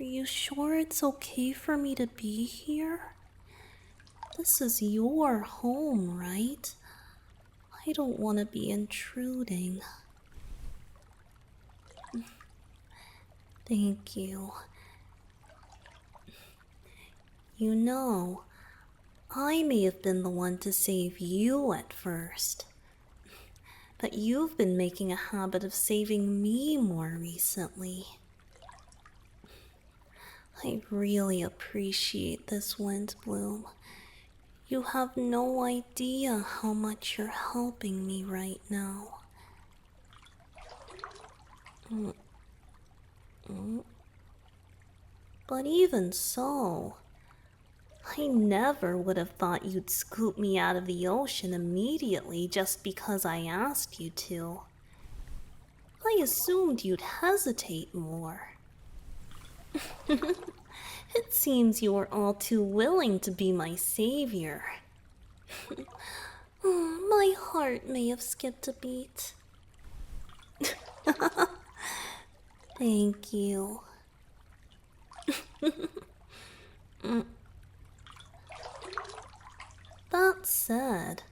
you sure it's okay for me to be here? This is your home, right? I don't want to be intruding. Thank you. You know, I may have been the one to save you at first, but you've been making a habit of saving me more recently. I really appreciate this, Windbloom. You have no idea how much you're helping me right now. But even so, I never would have thought you'd scoop me out of the ocean immediately just because I asked you to. I assumed you'd hesitate more. It seems you were all too willing to be my savior. My heart may have skipped a beat. Thank you. That said,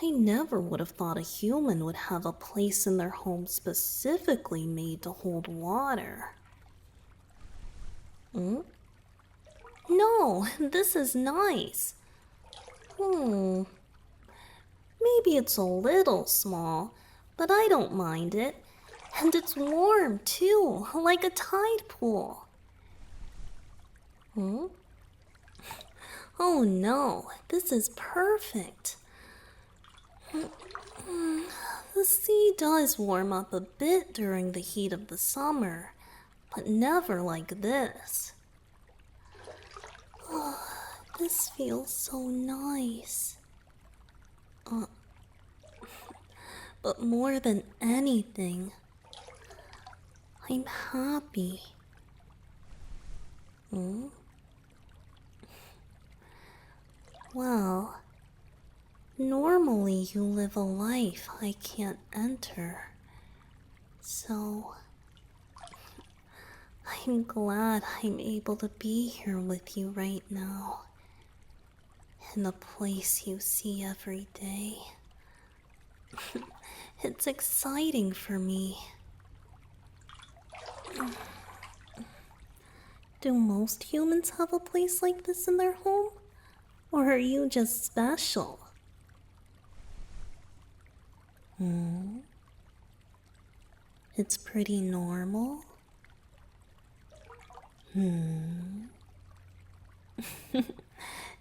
I never would have thought a human would have a place in their home specifically made to hold water. No, this is nice. Maybe it's a little small, but I don't mind it. And it's warm, too, like a tide pool. Oh no, this is perfect. The sea does warm up a bit during the heat of the summer, but never like this. This feels so nice. But more than anything, I'm happy. Well, normally you live a life I can't enter, so I'm glad I'm able to be here with you right now, in a place you see every day. It's exciting for me. Do most humans have a place like this in their home? Or are you just special? It's pretty normal?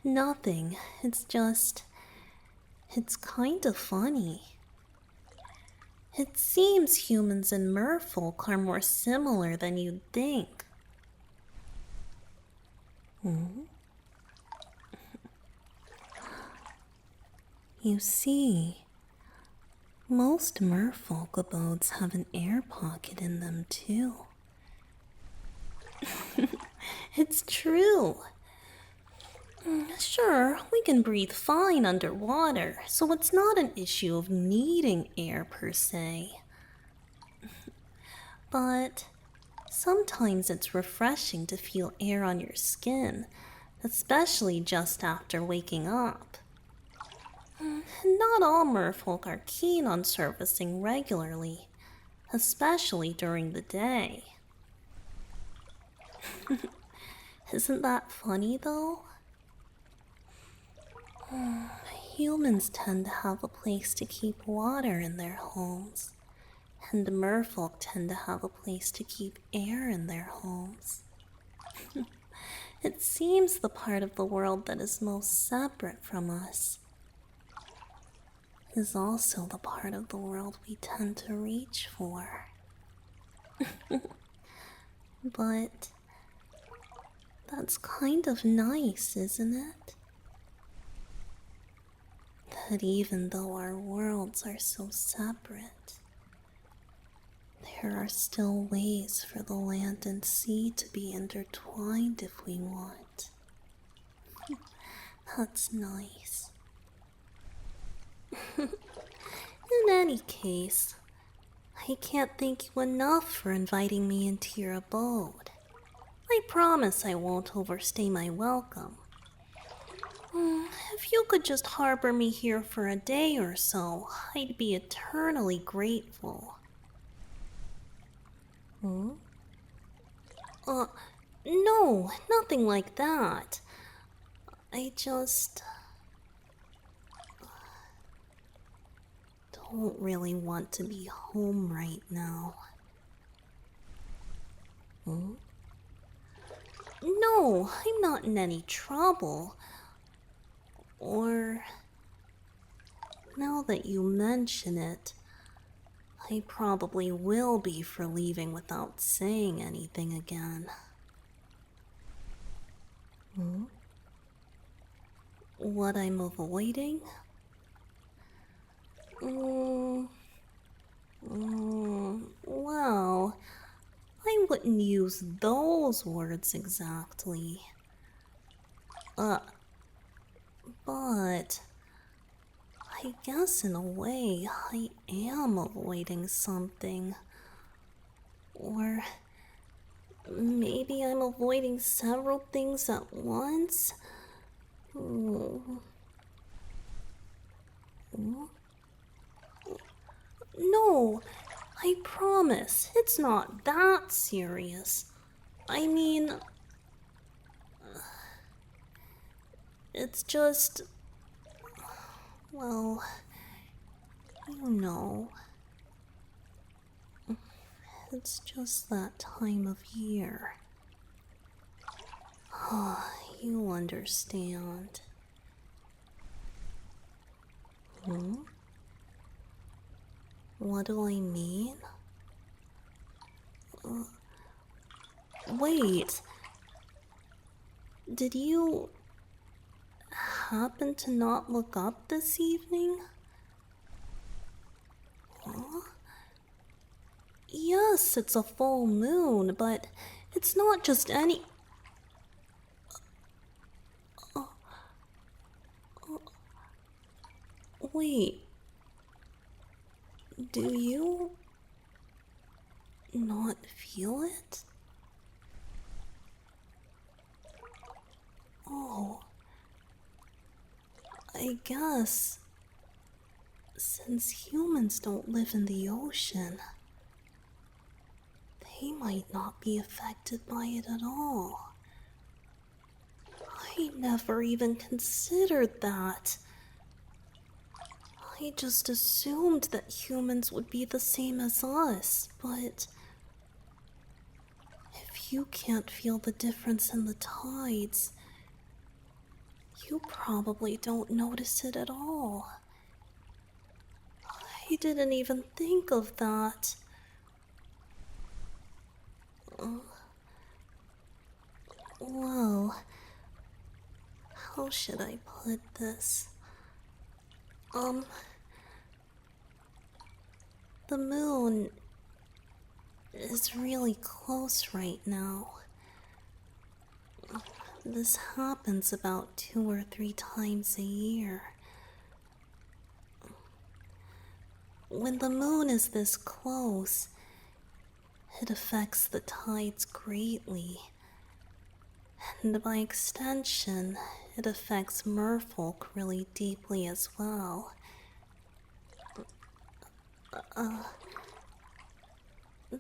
Nothing. It's kind of funny. It seems humans and merfolk are more similar than you'd think. You see, most merfolk abodes have an air pocket in them too. It's true. Sure, we can breathe fine underwater, so it's not an issue of needing air per se. But sometimes it's refreshing to feel air on your skin, especially just after waking up. Not all merfolk are keen on surfacing regularly, especially during the day. Isn't that funny though? Humans tend to have a place to keep water in their homes, and merfolk tend to have a place to keep air in their homes. It seems the part of the world that is most separate from us is also the part of the world we tend to reach for. But that's kind of nice, isn't it? That even though our worlds are so separate, there are still ways for the land and sea to be intertwined if we want. That's nice. In any case, I can't thank you enough for inviting me into your abode. I promise I won't overstay my welcome. If you could just harbor me here for a day or so, I'd be eternally grateful. Hmm? No, nothing like that. I just don't really want to be home right now. Hmm? No, I'm not in any trouble. Or, now that you mention it, I probably will be for leaving without saying anything again. Hmm? What I'm avoiding? Well, I wouldn't use those words exactly. But I guess in a way I am avoiding something. Or maybe I'm avoiding several things at once. No, I promise, it's not that serious. I mean, it's just, well, you know, it's just that time of year. You understand. Hmm? What do I mean? Wait. Did you happen to not look up this evening? Huh? Yes, it's a full moon, but it's not just any... Wait. Do you not feel it? Oh. I guess since humans don't live in the ocean, they might not be affected by it at all. I never even considered that. I just assumed that humans would be the same as us, but if you can't feel the difference in the tides, you probably don't notice it at all. I didn't even think of that. Well, how should I put this? The moon is really close right now. This happens about 2 or 3 times a year. When the moon is this close, it affects the tides greatly. And by extension, it affects merfolk really deeply as well.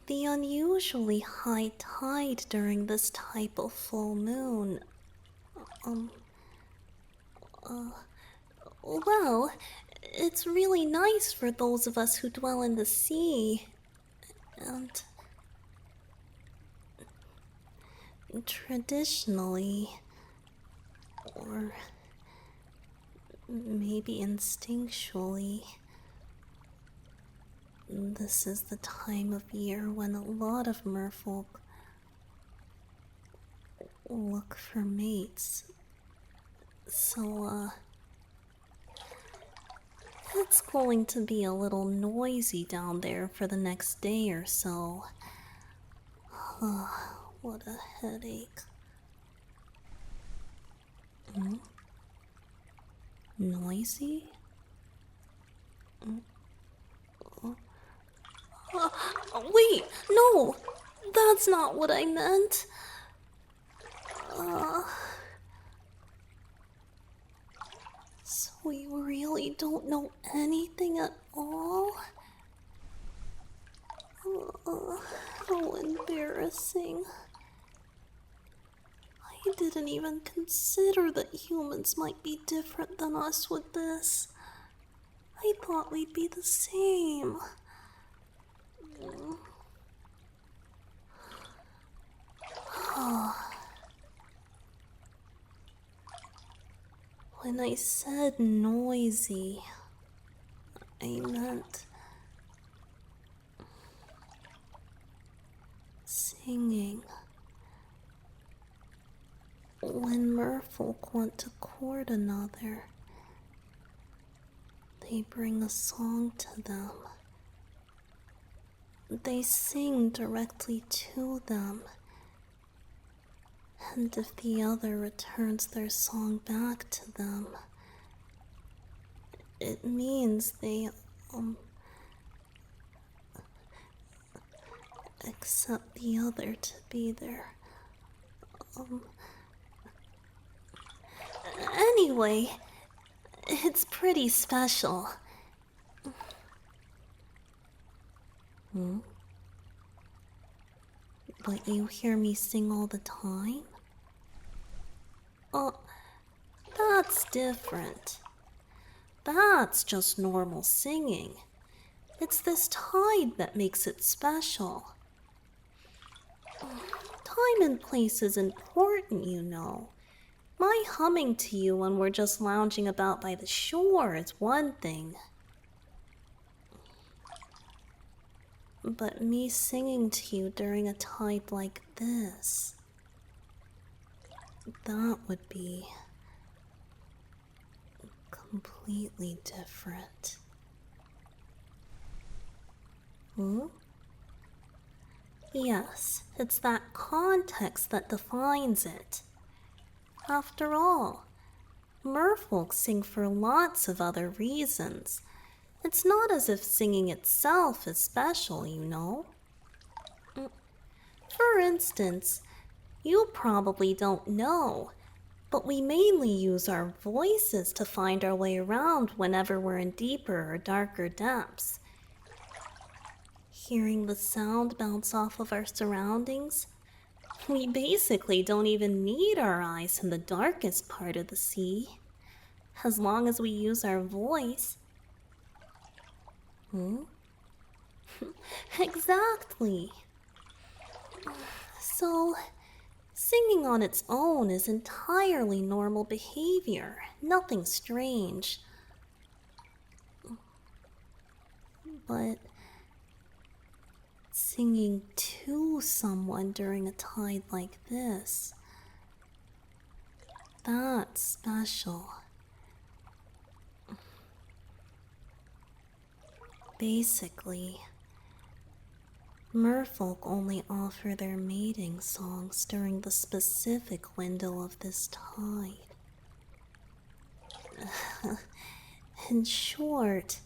The unusually high tide during this type of full moon, well, it's really nice for those of us who dwell in the sea. And traditionally, or maybe instinctually, this is the time of year when a lot of merfolk look for mates. So, it's going to be a little noisy down there for the next day or so. What a headache. Noisy? Wait, no! That's not what I meant. So you really don't know anything at all? How embarrassing. I didn't even consider that humans might be different than us with this. I thought we'd be the same. When I said noisy, I meant singing. When merfolk want to court another, they bring a song to them. They sing directly to them. And if the other returns their song back to them, it means they, accept the other to be there. Anyway, it's pretty special. But you hear me sing all the time? Oh, that's different. That's just normal singing. It's this tide that makes it special. Time and place is important, you know. My humming to you when we're just lounging about by the shore is one thing. But me singing to you during a tide like this, that would be completely different. Yes, it's that context that defines it. After all, merfolk sing for lots of other reasons. It's not as if singing itself is special, you know. For instance, you probably don't know, but we mainly use our voices to find our way around whenever we're in deeper or darker depths. Hearing the sound bounce off of our surroundings, we basically don't even need our eyes in the darkest part of the sea, as long as we use our voice. Exactly. So, singing on its own is entirely normal behavior, nothing strange. But singing to someone during a tide like this, that's special. Basically, merfolk only offer their mating songs during the specific window of this tide. In short,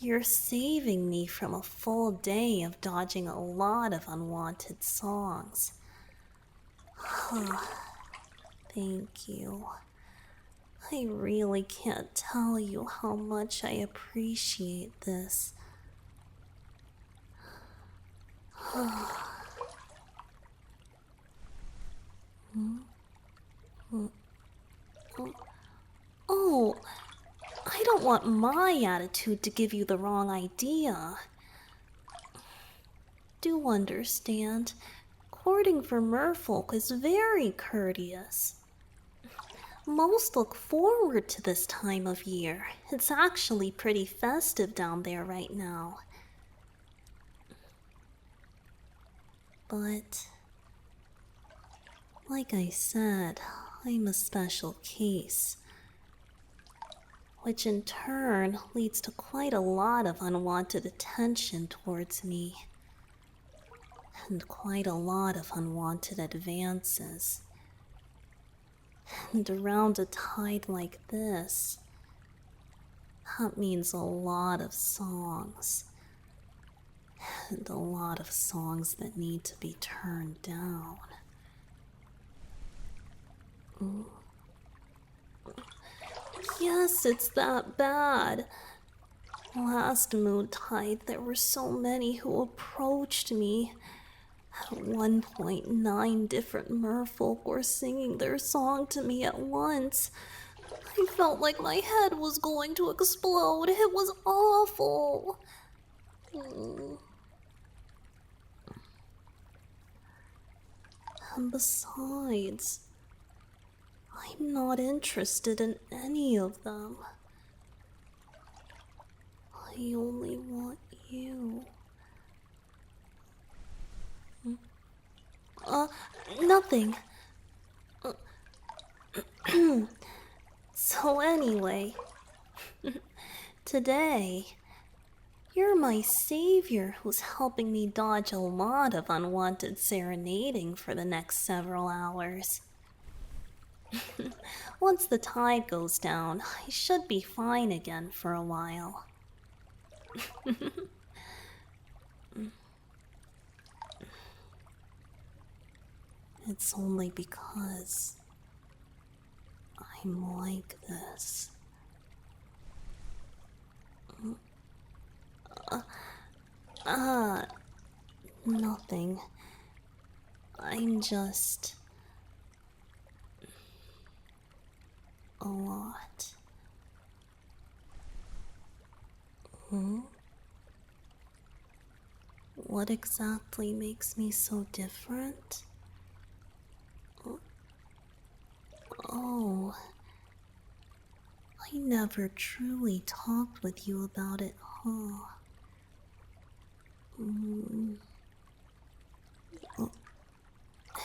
you're saving me from a full day of dodging a lot of unwanted songs. Thank you. I really can't tell you how much I appreciate this. Oh, I don't want my attitude to give you the wrong idea. Do understand, courting for merfolk is very courteous. Most look forward to this time of year. It's actually pretty festive down there right now. But, like I said, I'm a special case, which in turn leads to quite a lot of unwanted attention towards me, and quite a lot of unwanted advances. And around a tide like this, that means a lot of songs. And a lot of songs that need to be turned down. Yes, it's that bad. Last moon tide, there were so many who approached me. At one point, 9 different merfolk were singing their song to me at once. I felt like my head was going to explode. It was awful. And besides, I'm not interested in any of them. I only want you. Nothing. So anyway, today, you're my savior who's helping me dodge a lot of unwanted serenading for the next several hours. Once the tide goes down, I should be fine again for a while. It's only because I'm like this. Nothing. I'm just a lot. What exactly makes me so different? Oh, I never truly talked with you about it, huh?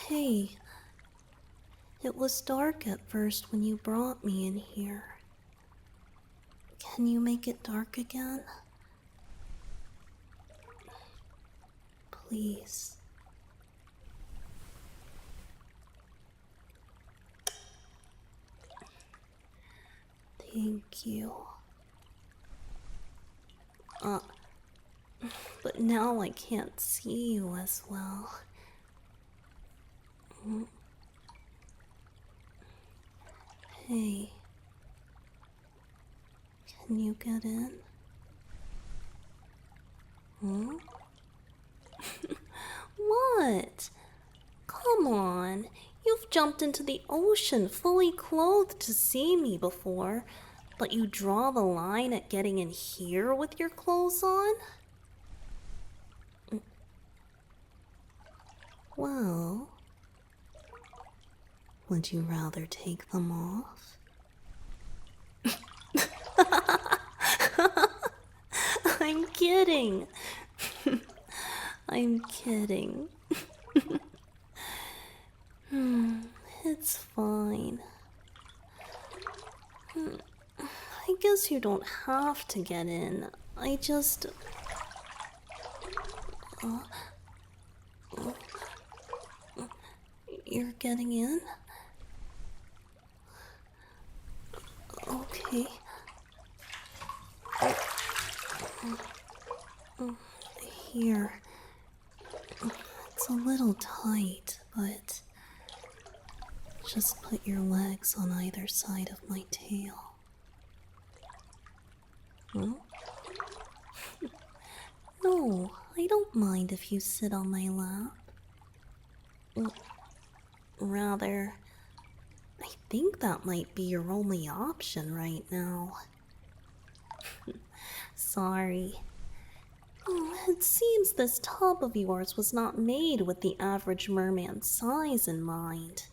Hey, it was dark at first when you brought me in here. Can you make it dark again? Please. Thank you. But now I can't see you as well. Hey, can you get in? What? Come on. You've jumped into the ocean fully clothed to see me before, but you draw the line at getting in here with your clothes on? Well, would you rather take them off? I'm kidding. I'm kidding. It's fine. I guess you don't have to get in. I just... You're getting in? Okay. Here. It's a little tight, but just put your legs on either side of my tail. No, I don't mind if you sit on my lap. Rather, I think that might be your only option right now. Sorry. It seems this tub of yours was not made with the average merman's size in mind.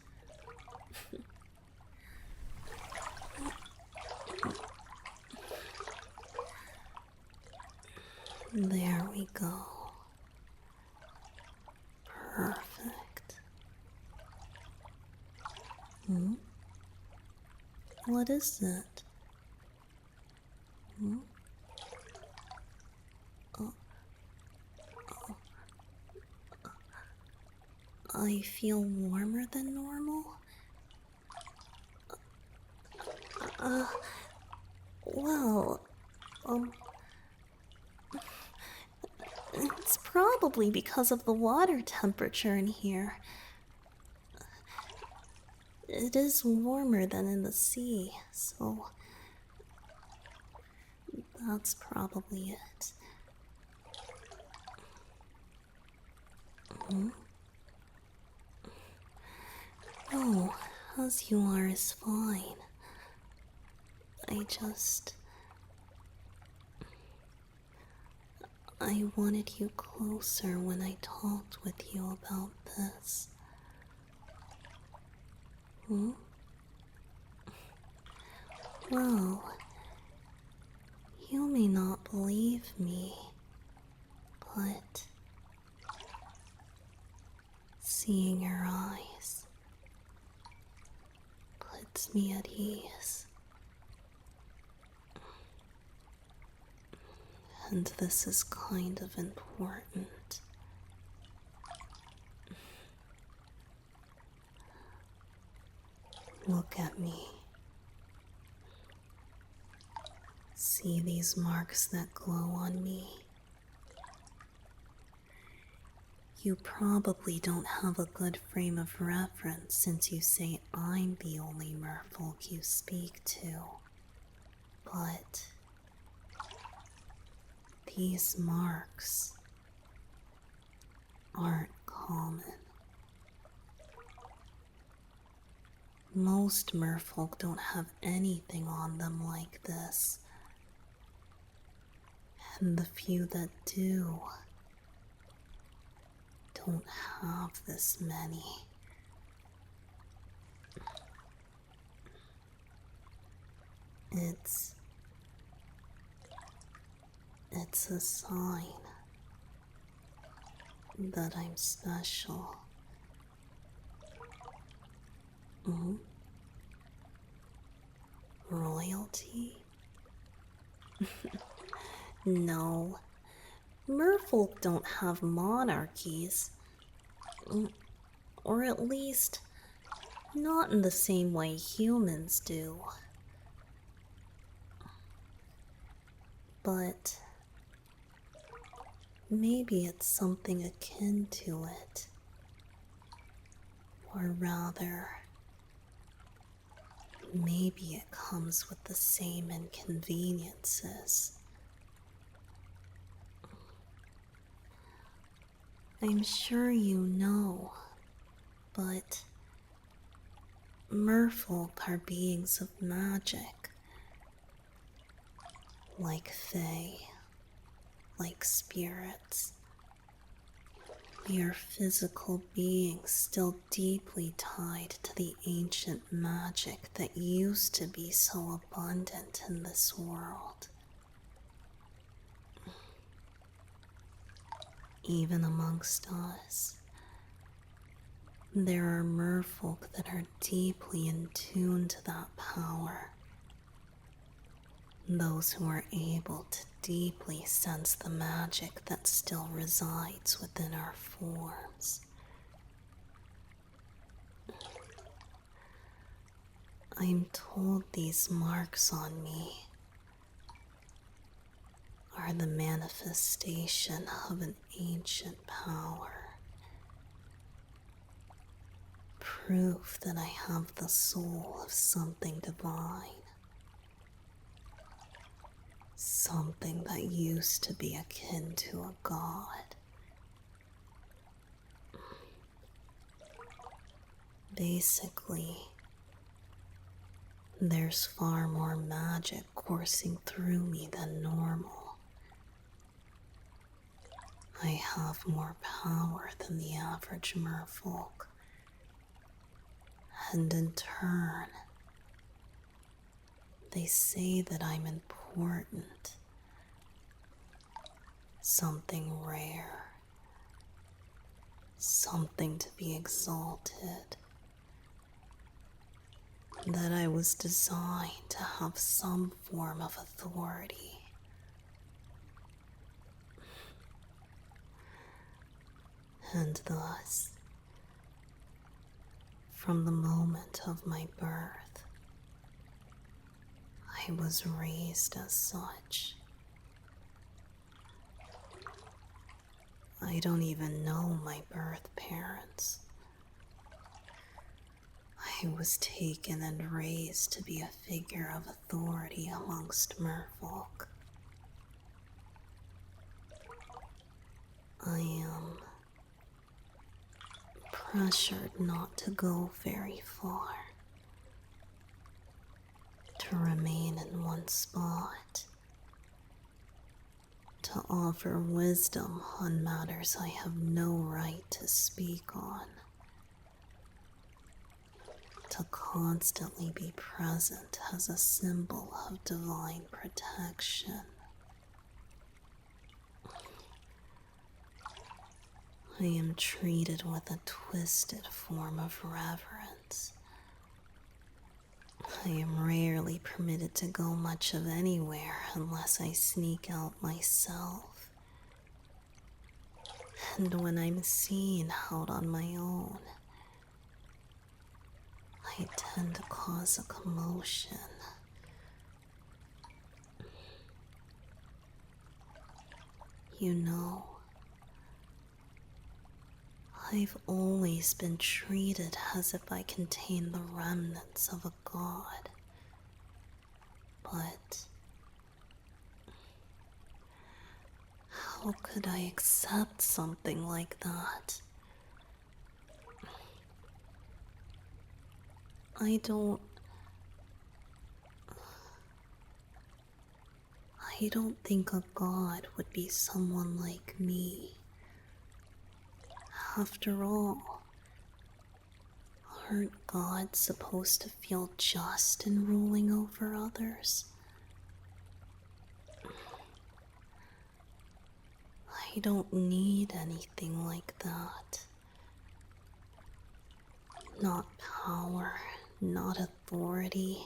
There we go. Perfect. What is it? I feel warmer than normal? Well, it's probably because of the water temperature in here. It is warmer than in the sea, so that's probably it. No, as you are is fine. I wanted you closer when I talked with you about this. Hmm? Well, you may not believe me, but seeing your eyes puts me at ease. And this is kind of important. Look at me. See these marks that glow on me? You probably don't have a good frame of reference since you say I'm the only merfolk you speak to. But these marks aren't common. Most merfolk don't have anything on them like this. And the few that do don't have this many. It's a sign that I'm special. Royalty? No. Merfolk don't have monarchies. Or at least, not in the same way humans do. But maybe it's something akin to it. Or rather, maybe it comes with the same inconveniences. I'm sure you know, but merfolk are beings of magic. Like fae, like spirits. We are physical beings still deeply tied to the ancient magic that used to be so abundant in this world. Even amongst us, there are merfolk that are deeply in tune to that power. Those who are able to deeply sense the magic that still resides within our forms. I'm told these marks on me are the manifestation of an ancient power. Proof that I have the soul of something divine. Something that used to be akin to a god. Basically, there's far more magic coursing through me than normal. I have more power than the average merfolk. And in turn, they say that I'm important. Something rare. Something to be exalted. That I was designed to have some form of authority. And thus, from the moment of my birth, I was raised as such. I don't even know my birth parents. I was taken and raised to be a figure of authority amongst merfolk. I am pressured not to go very far, to remain in one spot, to offer wisdom on matters I have no right to speak on, to constantly be present as a symbol of divine protection. I am treated with a twisted form of reverence. I am rarely permitted to go much of anywhere unless I sneak out myself. And when I'm seen out on my own, I tend to cause a commotion. You know, I've always been treated as if I contain the remnants of a god. But how could I accept something like that? I don't think a god would be someone like me. After all, aren't gods supposed to feel just in ruling over others? I don't need anything like that. Not power, not authority.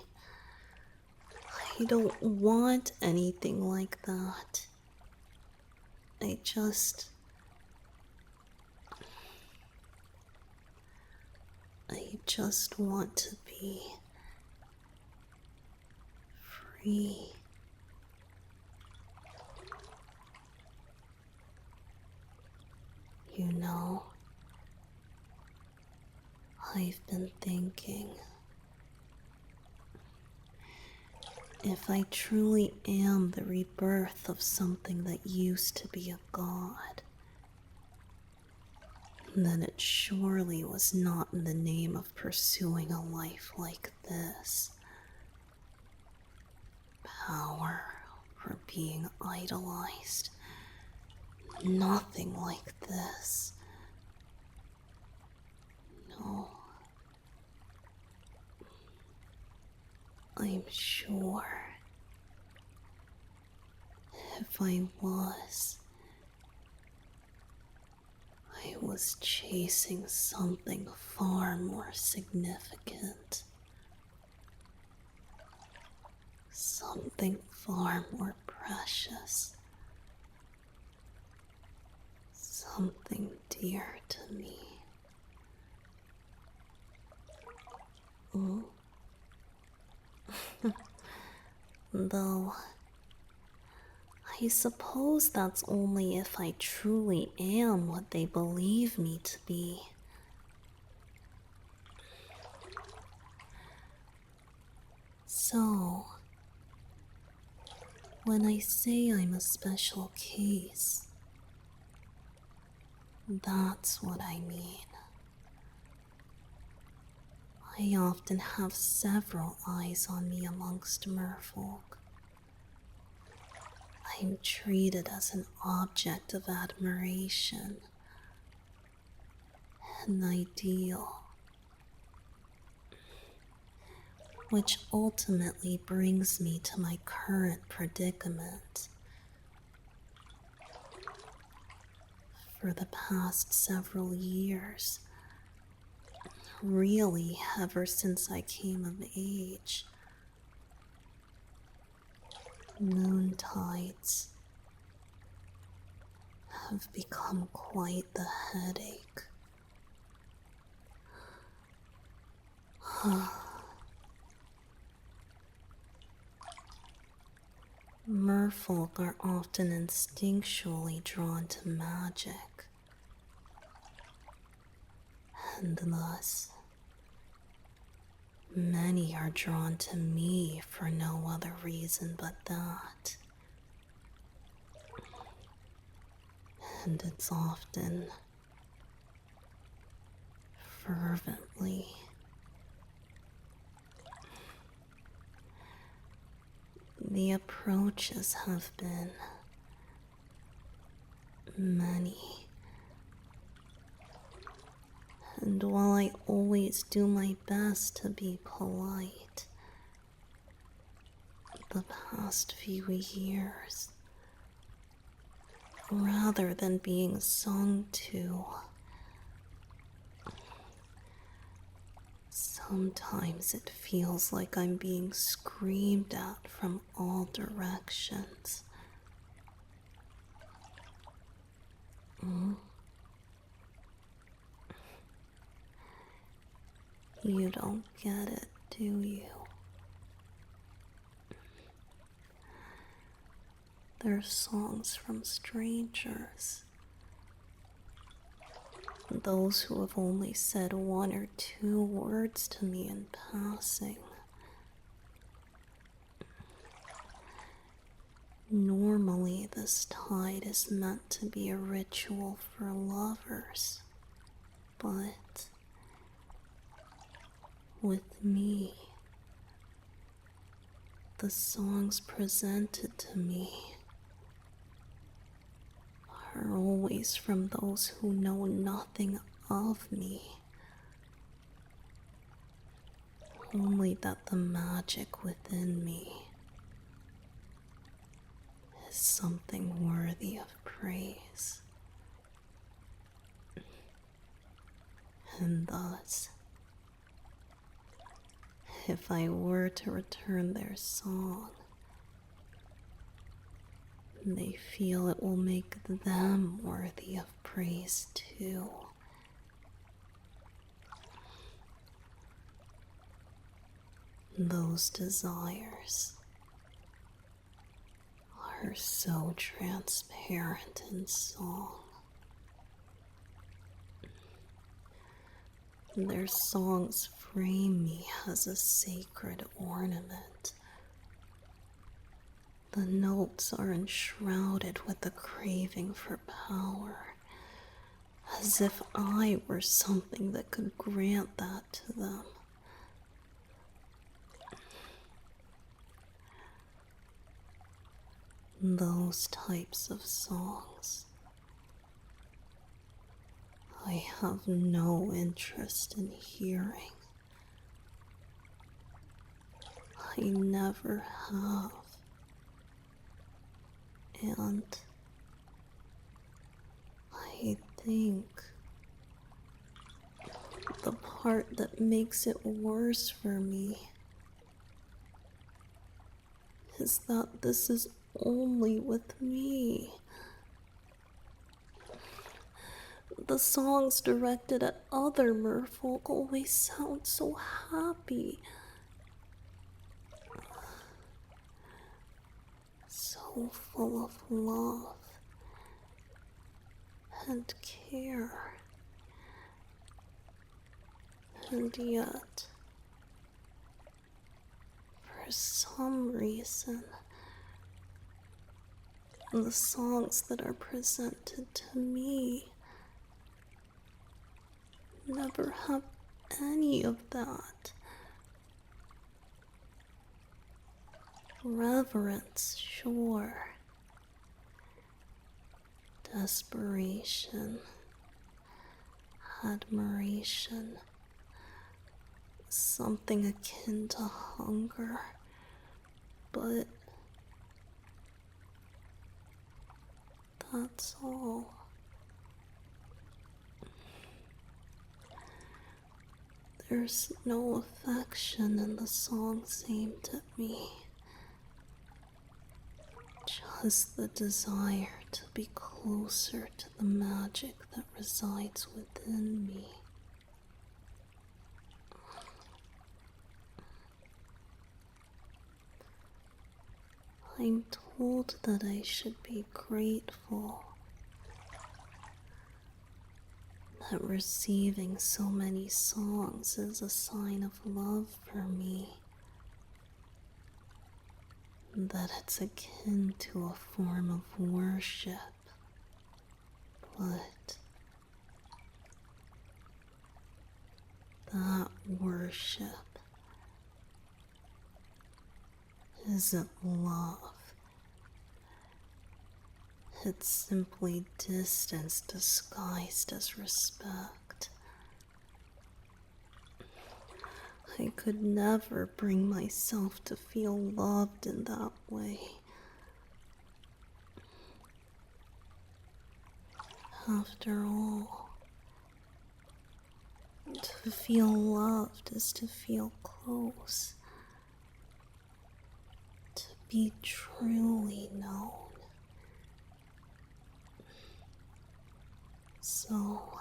I don't want anything like that. I just want to be free. You know, I've been thinking, if I truly am the rebirth of something that used to be a god, then it surely was not in the name of pursuing a life like this. Power or being idolized. Nothing like this. No. I'm sure if I was chasing something far more significant. Something far more precious. Something dear to me. Oh. Though, I suppose that's only if I truly am what they believe me to be. So, when I say I'm a special case, that's what I mean. I often have several eyes on me amongst merfolk. I'm treated as an object of admiration, an ideal, which ultimately brings me to my current predicament. For the past several years, really ever since I came of age, moon tides have become quite the headache. Merfolk are often instinctually drawn to magic, and thus Many are drawn to me for no other reason but that. And it's often fervently. The approaches have been many. And while I always do my best to be polite, the past few years, rather than being sung to, sometimes it feels like I'm being screamed at from all directions. You don't get it, do you? They're songs from strangers. Those who have only said one or two words to me in passing. Normally, this tide is meant to be a ritual for lovers, but with me, the songs presented to me are always from those who know nothing of me, only that the magic within me is something worthy of praise. And thus, if I were to return their song, they feel it will make them worthy of praise too. Those desires are so transparent in song. Their songs frame me as a sacred ornament. The notes are enshrouded with the craving for power, as if I were something that could grant that to them. Those types of songs I have no interest in hearing. I never have. And I think the part that makes it worse for me is that this is only with me. The songs directed at other merfolk always sound so happy. So full of love and care. And yet, for some reason, the songs that are presented to me never have any of that. Reverence, sure. Desperation, admiration, something akin to hunger, but that's all. There's no affection in the songs aimed at me. Just the desire to be closer to the magic that resides within me. I'm told that I should be grateful. that receiving so many songs is a sign of love for me. That it's akin to a form of worship. But that worship isn't love. It's simply distance disguised as respect. I could never bring myself to feel loved in that way. After all, to feel loved is to feel close, to be truly known. So,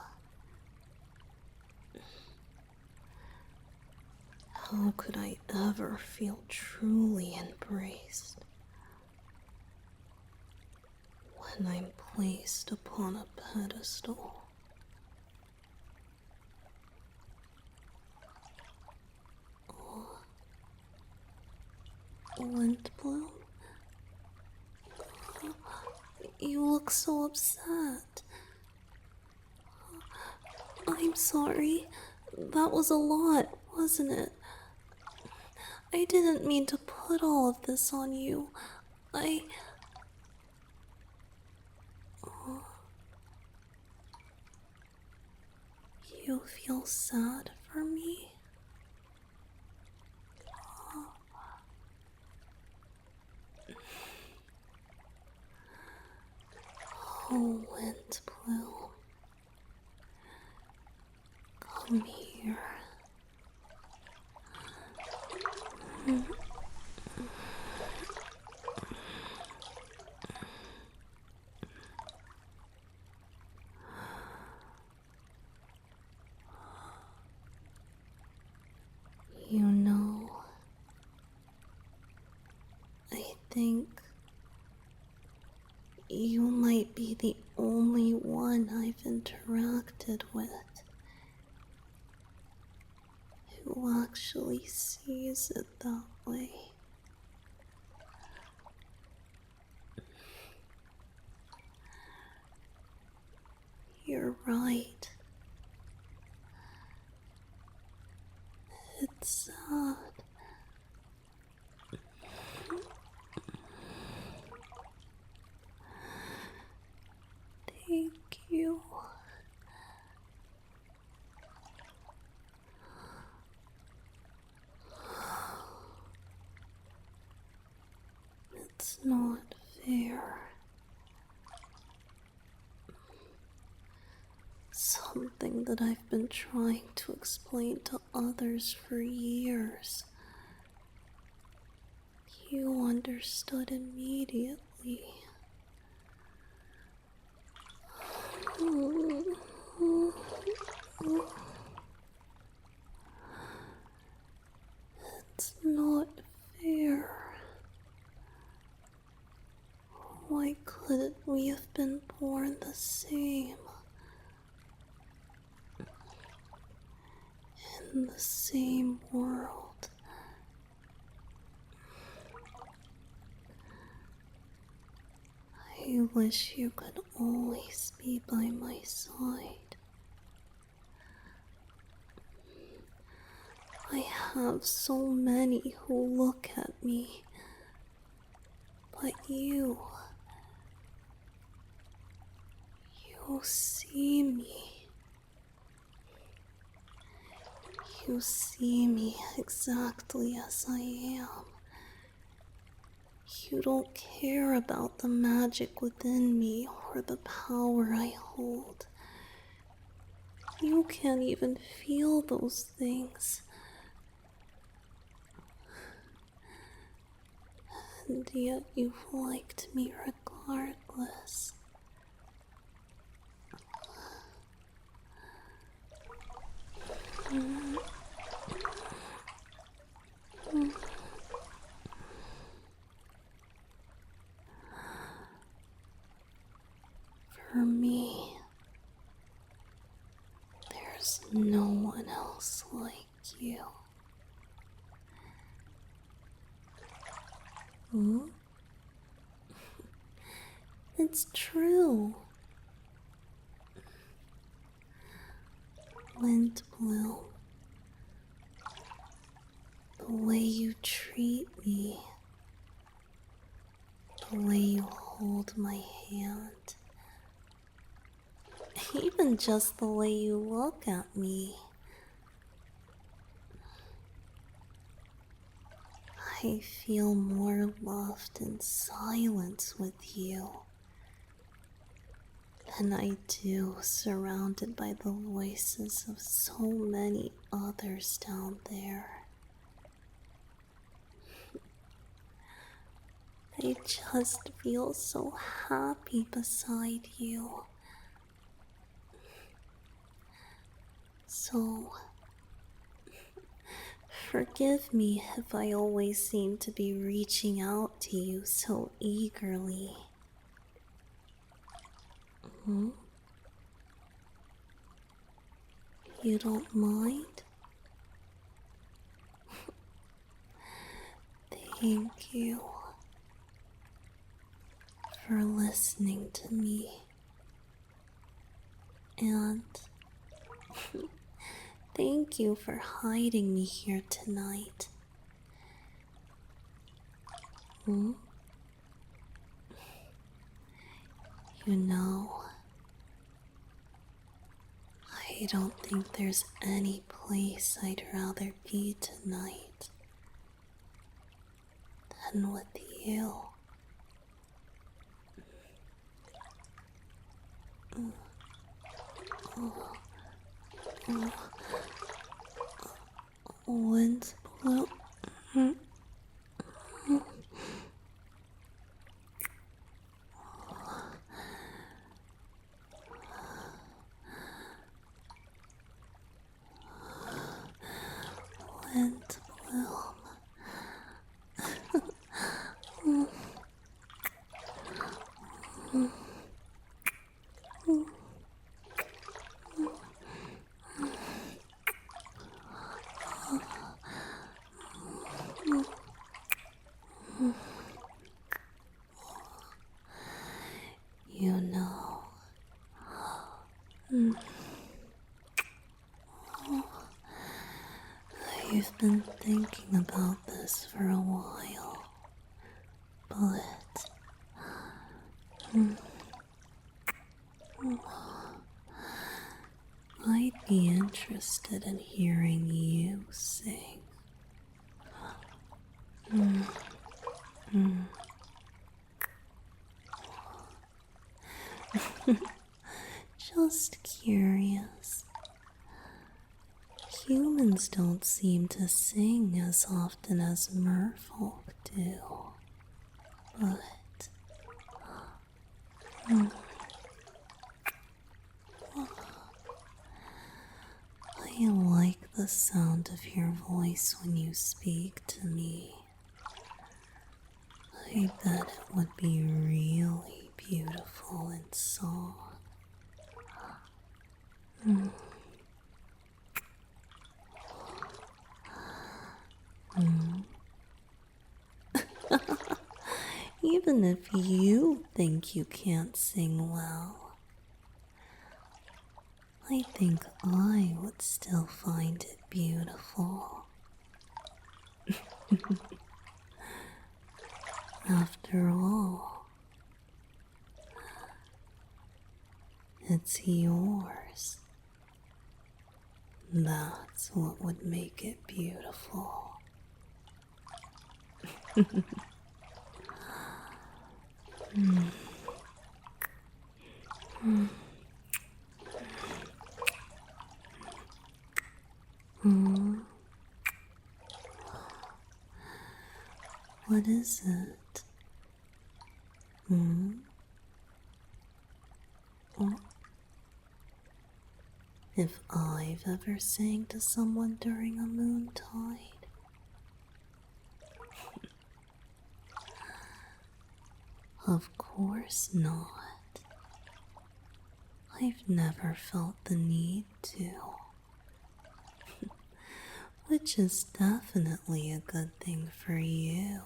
how could I ever feel truly embraced when I'm placed upon a pedestal? Oh, Windbloom? You look so upset. I'm sorry. That was a lot, wasn't it? I didn't mean to put all of this on you. Oh. You feel sad for me? Oh, Windbloom. Come here. You know, I think you might be the only one I've interacted with who actually sees it that way. You're right. It's sad. Thank you. It's not fair. Something that I've been trying to explain to others for years. You understood immediately. It's not fair. Why couldn't we have been born the same? In the same world. I wish you could always be by my side. I have so many who look at me, but you see me. You see me exactly as I am. You don't care about the magic within me or the power I hold. You can't even feel those things. And yet you've liked me regardless. For me, no one else like you. Hmm? It's true. Windbloom, the way you treat me, the way you hold my hand, even just the way you look at me. I feel more loved in silence with you than I do surrounded by the voices of so many others down there. I just feel so happy beside you. So, forgive me if I always seem to be reaching out to you so eagerly. Hmm? You don't mind? Thank you for listening to me. And thank you for hiding me here tonight. Hmm? You know, I don't think there's any place I'd rather be tonight than with you. Wind blew. Wind bloom. You know, I've been thinking about this for a while, but I'd be interested in hearing you sing. Just curious. Humans don't seem to sing as often as merfolk do, but I like the sound of your voice when you speak to me. I bet it would be really beautiful in song. Even if you think you can't sing well, I think I would still find it beautiful. After all, it's yours. That's what would make it beautiful. What is it? Oh. If I've ever sang to someone during a moontide? Of course not. I've never felt the need to. which is definitely a good thing for you.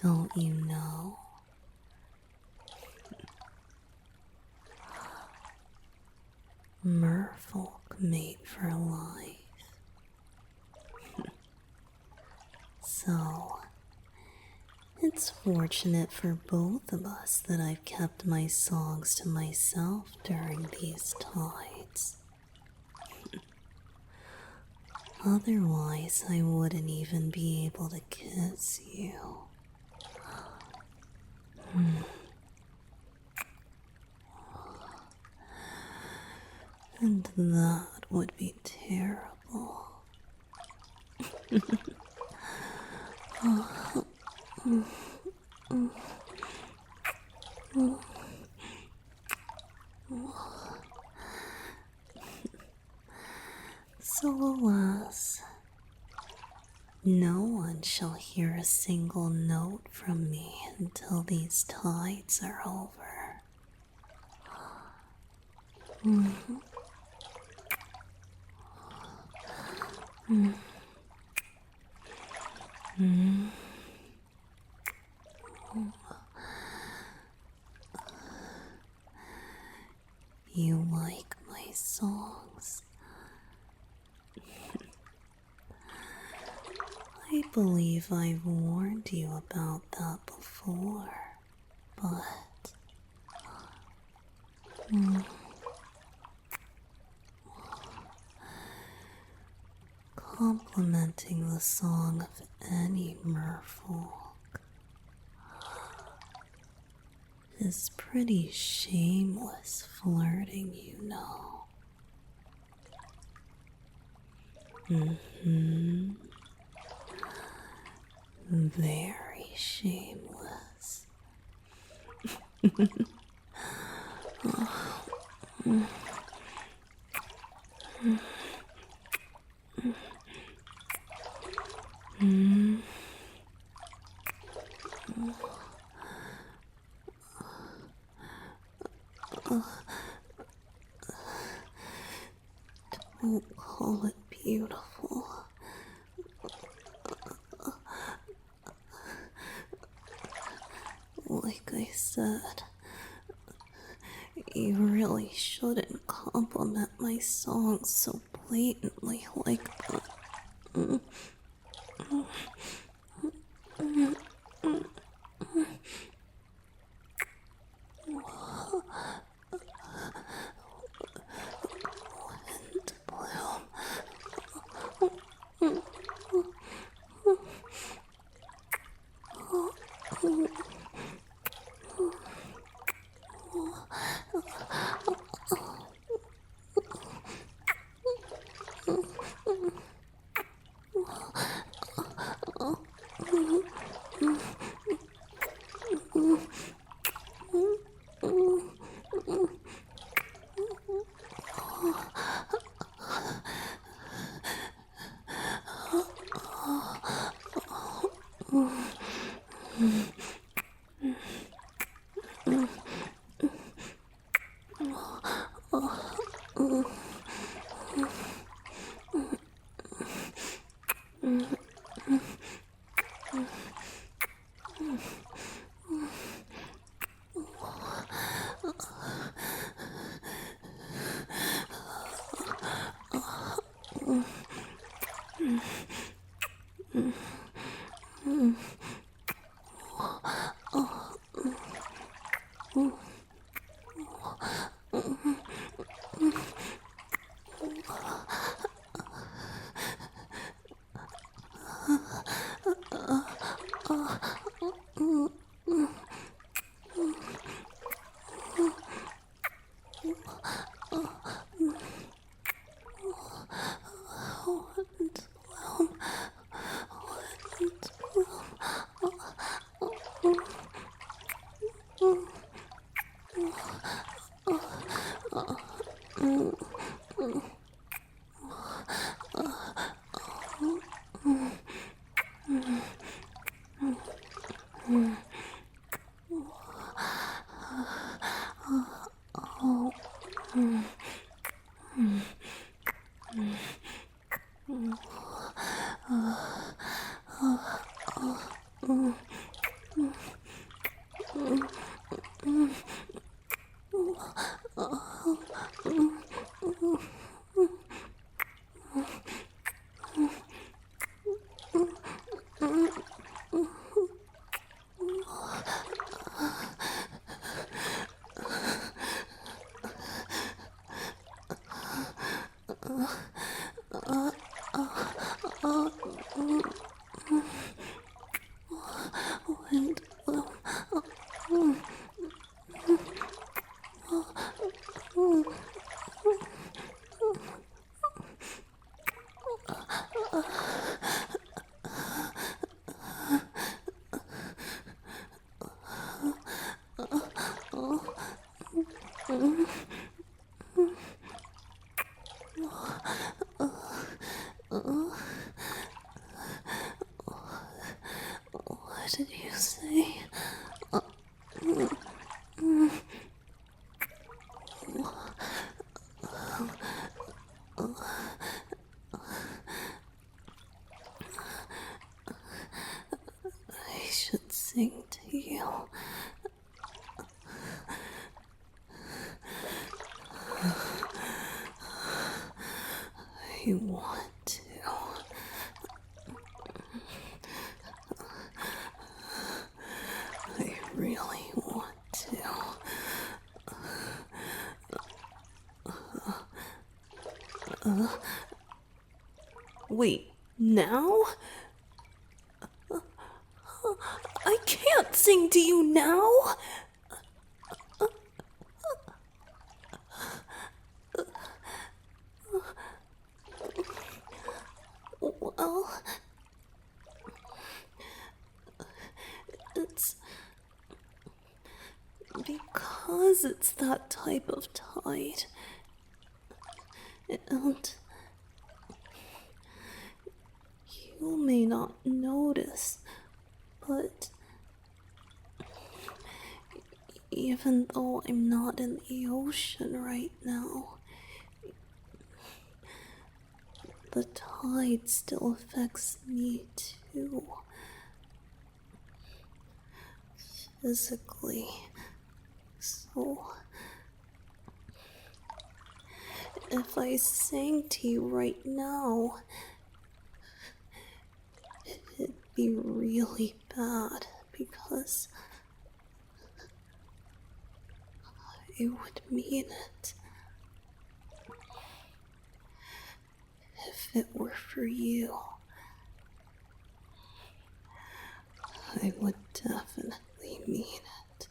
Don't you know? Merfolk mate for life. So, it's fortunate for both of us that I've kept my songs to myself during these tides. Otherwise, I wouldn't even be able to kiss you. And that would be terrible. So alas, no one shall hear a single note from me until these tides are over. You like my songs? I believe I've warned you about that before, but complimenting the song of any merfolk is pretty shameless flirting, you know. Very shameless. Don't call it beautiful. Like I said, you really shouldn't compliment my songs so blatantly like that. What did you say? I should sing to you. I want to. I really want to. Wait, now? I can't sing to you now! Well, it's because it's that type of tide. And you may not notice, but even though I'm not in the ocean right now, the tide still affects me too. Physically. So, if I sang to you right now, it'd be really bad because I would mean it. If it were for you, I would definitely mean it.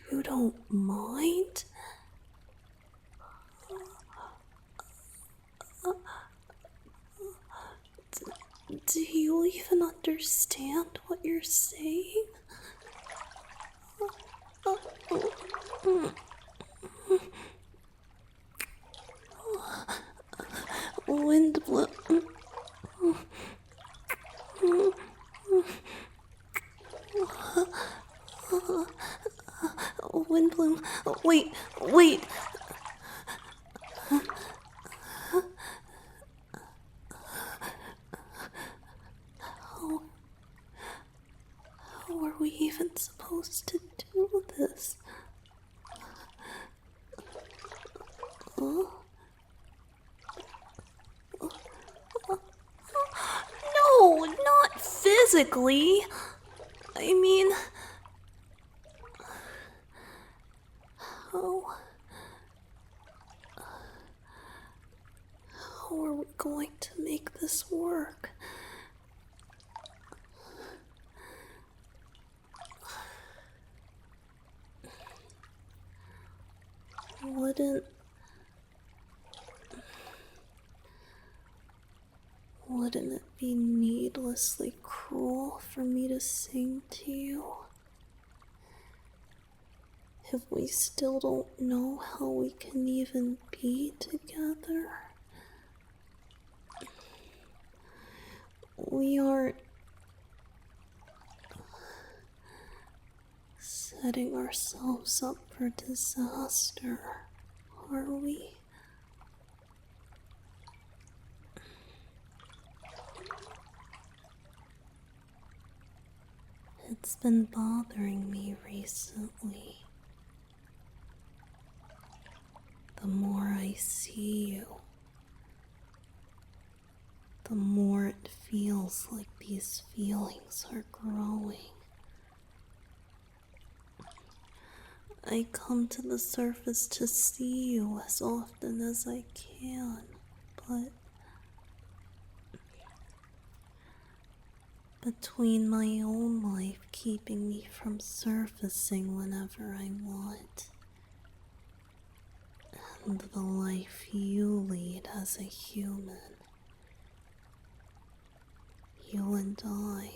You don't mind? Do you even understand what you're saying? Wind blow. Windbloom. Wait. How are we even supposed to do this? No, not physically. I mean, how are we going to make this work? Wouldn't it be needlessly cruel for me to sing to you? If we still don't know how we can even be together? We aren't setting ourselves up for disaster, are we? It's been bothering me recently. The more I see you, the more it feels like these feelings are growing. I come to the surface to see you as often as I can, but between my own life keeping me from surfacing whenever I want, and the life you lead as a human, you and I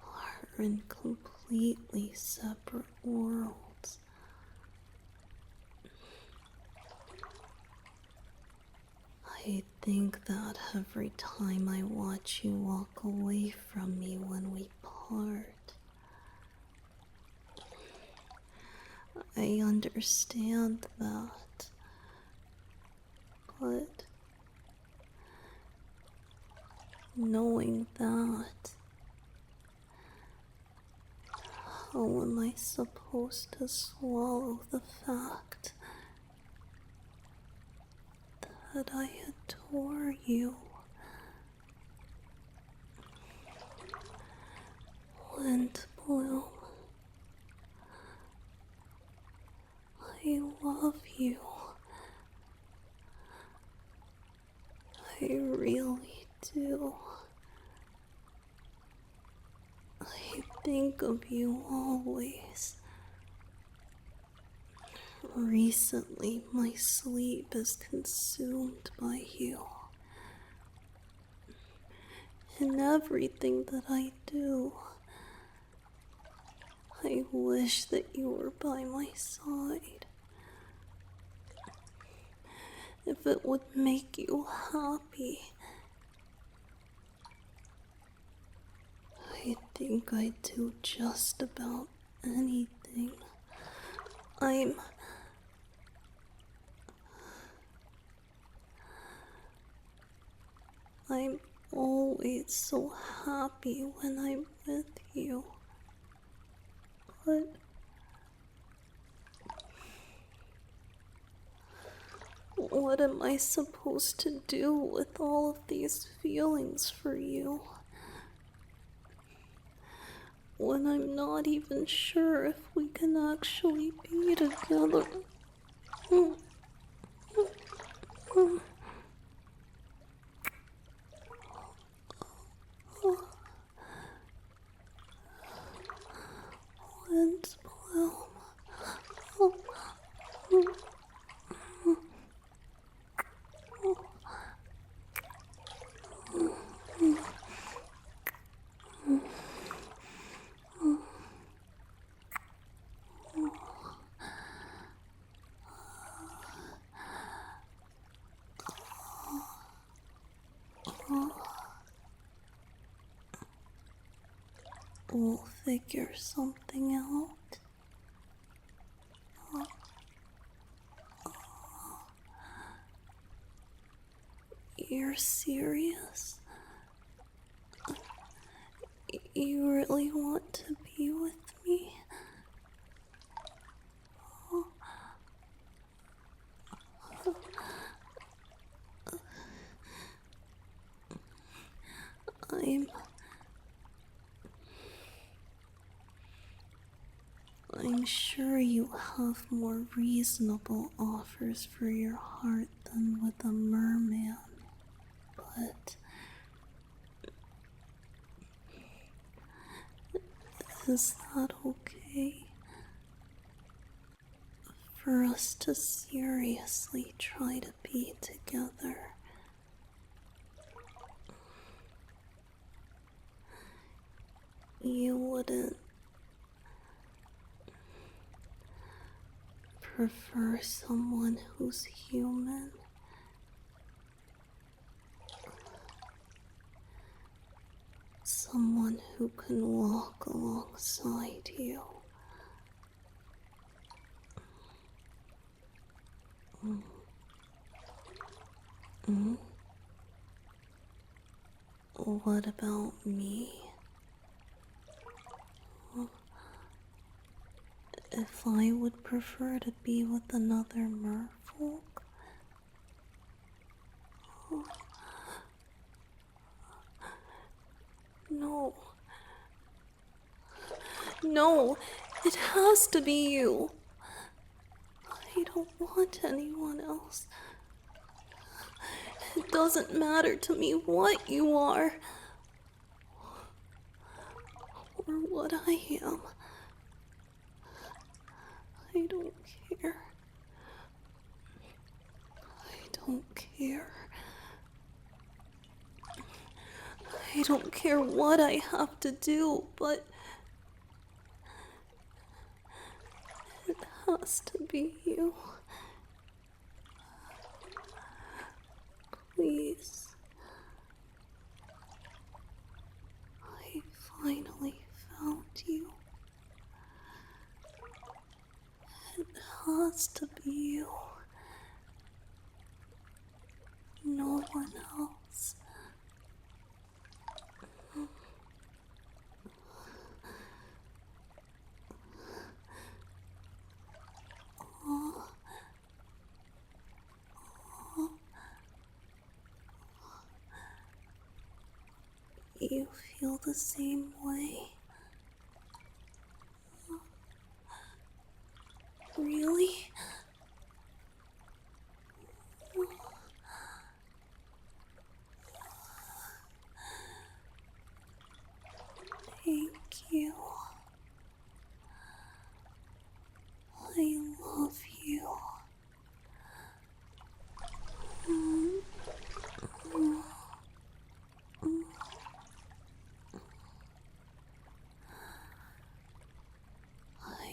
are in completely separate worlds. I think that every time I watch you walk away from me when we part. I understand that, but knowing that, how am I supposed to swallow the fact that I adore you? Wind Bloom, I love you. I really do. I think of you always. Recently, my sleep is consumed by you. In everything that I do, I wish that you were by my side. If it would make you happy, I think I'd do just about anything. I'm always so happy when I'm with you. But what am I supposed to do with all of these feelings for you when I'm not even sure if we can actually be together? Wind Bloom. We'll figure something out. You're serious? You really want to be with me? I'm sure you have more reasonable offers for your heart than with a merman, but is that okay? For us to seriously try to be together? You wouldn't prefer someone who's human? Someone who can walk alongside you. What about me? If I would prefer to be with another merfolk? No. No, it has to be you. I don't want anyone else. It doesn't matter to me what you are. Or what I am. I don't care. I don't care. I don't care what I have to do, but it has to be you. Please. I finally found you. It has to be you. No one else. You feel the same way? Really? Thank you. I love you.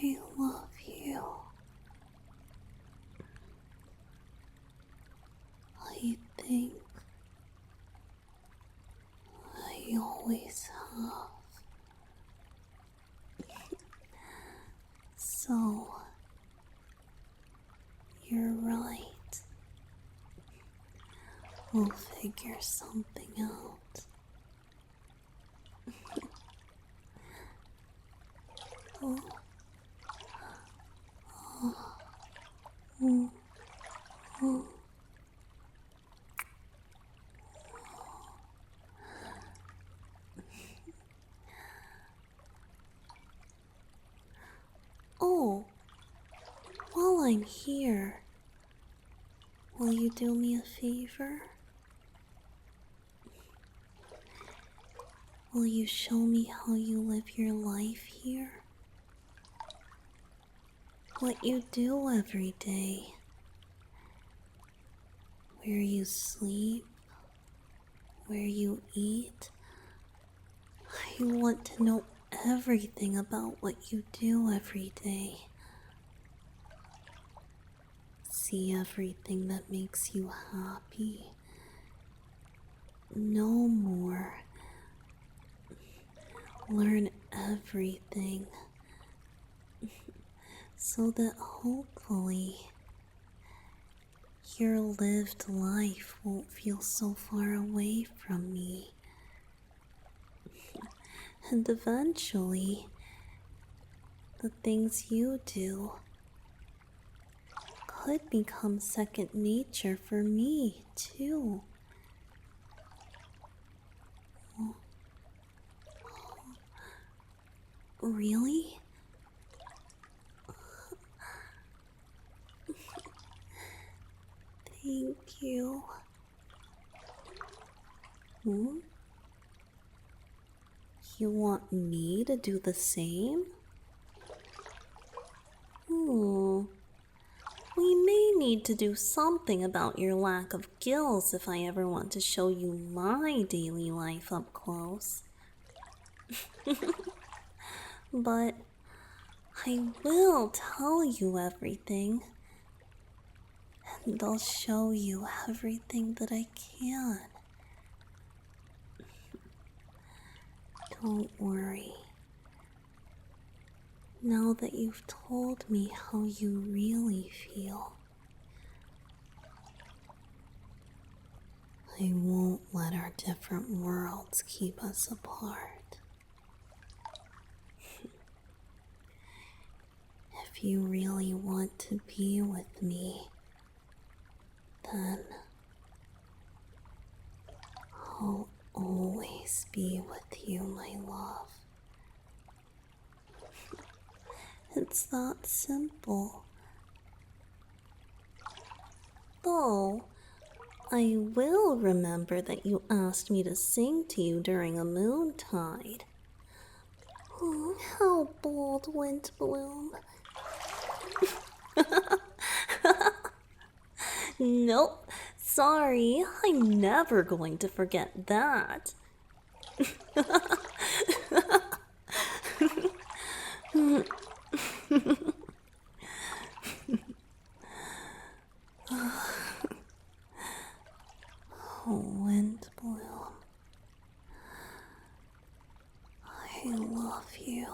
I love you. I think I always have. So, you're right. We'll figure something out. Oh. Oh, while I'm here, will you do me a favor? Will you show me how you live your life here? What you do every day? Where you sleep? Where you eat? I want to know everything about what you do every day. See everything that makes you happy. Know more. Learn everything. So that hopefully your lived life won't feel so far away from me. And eventually, the things you do could become second nature for me, too. Really? Thank you. You want me to do the same? We may need to do something about your lack of gills if I ever want to show you my daily life up close. But I will tell you everything. And I'll show you everything that I can. Don't worry. Now that you've told me how you really feel, I won't let our different worlds keep us apart. If you really want to be with me, then I'll always be with you, my love. It's that simple. Though, I will remember that you asked me to sing to you during a moontide. Oh, how bold, Windbloom. Nope, sorry, I'm never going to forget that. Oh, Windbloom, I love you.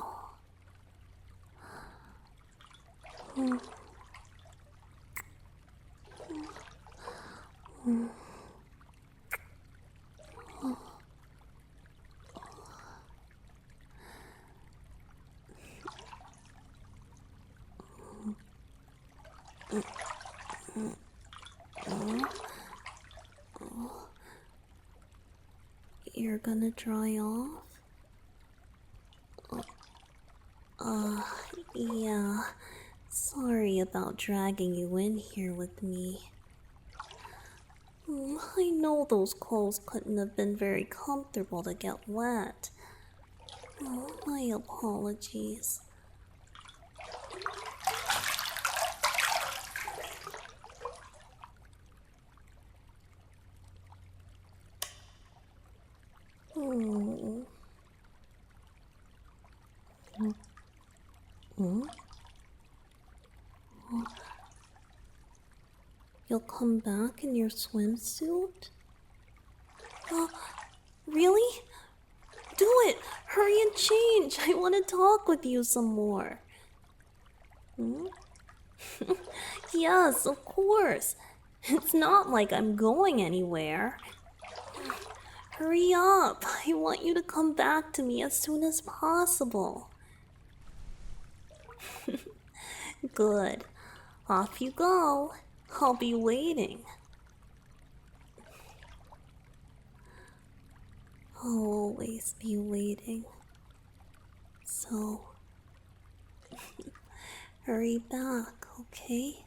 You're gonna dry off? Yeah. Sorry about dragging you in here with me. I know those clothes couldn't have been very comfortable to get wet. Oh, my apologies. Oh. You'll come back in your swimsuit? Really? Do it! Hurry and change! I want to talk with you some more. Yes, of course. It's not like I'm going anywhere. Hurry up! I want you to come back to me as soon as possible. Good. Off you go. I'll be waiting. I'll always be waiting. So, hurry back, okay?